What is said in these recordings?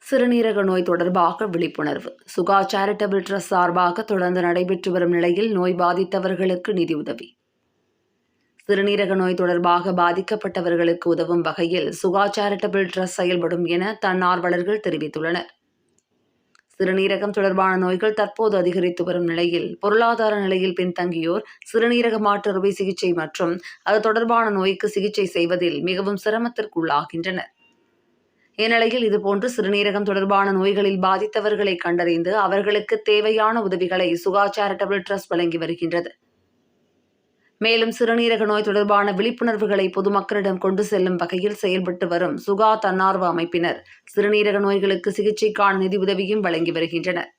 சிறுநீரக நோய் தொடர்பாக விழிப்புணர்வு. சுகா சேரிட்டபிள் ட்ரஸ்ட் சார்பாக தொடர்ந்து நடைபெற்று வரும் நிலையில் நோய் பாதித்தவர்களுக்கு நிதியுதவி. சிறுநீரக நோய் தொடர்பாக பாதிக்கப்பட்டவர்களுக்கு உதவும் வகையில் சுகா சேரிட்டபிள் ட்ரஸ்ட் செயல்படும் என தன்னார்வலர்கள் தெரிவித்துள்ளனர். சிறுநீரகம் தொடர்பான நோய்கள் தற்போது அதிகரித்து வரும் நிலையில் பொருளாதார நிலையில் பின்தங்கியோர் சிறுநீரக மாற்று அறுவை சிகிச்சை மற்றும் அது தொடர்பான நோய்க்கு சிகிச்சை செய்வதில் மிகவும் சிரமத்திற்கு உள்ளாகின்றனர். இந்நிலையில் இதுபோன்று சிறுநீரகம் தொடர்பான நோய்களில் பாதித்தவர்களை கண்டறிந்து அவர்களுக்கு தேவையான உதவிகளை சுகா சேரிட்டபிள் ட்ரஸ்ட் வழங்கி வருகின்றது. மேலும் சிறுநீரக நோய் தொடர்பான விழிப்புணர்வுகளை பொதுமக்களிடம் கொண்டு செல்லும் வகையில் செயல்பட்டு வரும் சுகா தன்னார்வ அமைப்பினர் சிறுநீரக நோய்களுக்கு சிகிச்சைக்கான நிதி உதவியும் வழங்கி வருகின்றனர்.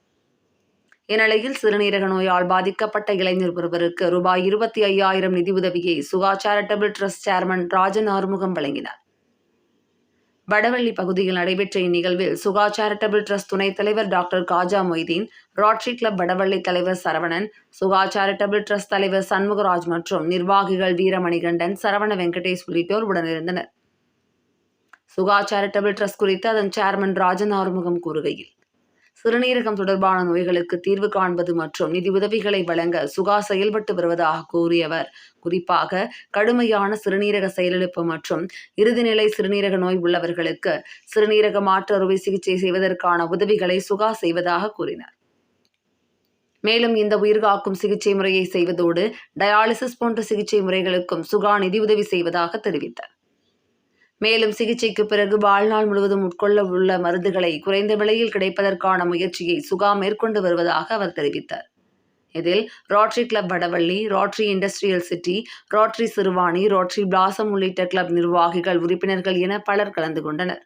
இந்நிலையில் சிறுநீரக நோயால் பாதிக்கப்பட்ட இளைஞர் ஒருவருக்கு ரூபாய் 25,000 நிதி உதவியை Suga charitable trust chairman Rajan Arumugam வழங்கினார். வடவள்ளி பகுதியில் நடைபெற்ற இந்நிகழ்வில் சுகா சேரிட்டபிள் ட்ரஸ்ட் துணைத் தலைவர் doctor Khaja Moideen, Rotary Club Vadavalli தலைவர் சரவணன், சுகா சேரிட்டபிள் ட்ரஸ்ட் தலைவர் சண்முகராஜ் மற்றும் நிர்வாகிகள் வீரமணிகண்டன், சரவண வெங்கடேஷ் உள்ளிட்டோர் உடனிருந்தனர். சுகா சேரிட்டபிள் ட்ரஸ்ட் குறித்து அதன் சேர்மன் ராஜன் ஆறுமுகம் கூறுகையில், சிறுநீரகம் தொடர்பான நோய்களுக்கு தீர்வு காண்பது மற்றும் நிதி உதவிகளை வழங்க சுகா செயல்பட்டு வருவதாக கூறியவர், குறிப்பாக கடுமையான சிறுநீரக செயலிழப்பு மற்றும் இறுதிநிலை சிறுநீரக நோய் உள்ளவர்களுக்கு சிறுநீரக மாற்று அறுவை சிகிச்சை செய்வதற்கான உதவிகளை சுகா செய்வதாக கூறினார். மேலும் இந்த உயிர்காக்கும் சிகிச்சை முறையை செய்வதோடு டயாலிசிஸ் போன்ற சிகிச்சை முறைகளுக்கும் சுகா நிதியுதவி செய்வதாக தெரிவித்தார். மேலும் சிகிச்சைக்கு பிறகு வாழ்நாள் முழுவதும் உட்கொள்ள உள்ள மருந்துகளை குறைந்த விலையில் கிடைப்பதற்கான முயற்சியை சுகா மேற்கொண்டு வருவதாக அவர் தெரிவித்தார். இதில் rotary Club Vadavalli, rotary industrial city, rotary Siruvani, rotary blossom உள்ளிட்ட கிளப் நிர்வாகிகள், உறுப்பினர்கள் என பலர் கலந்து கொண்டனர்.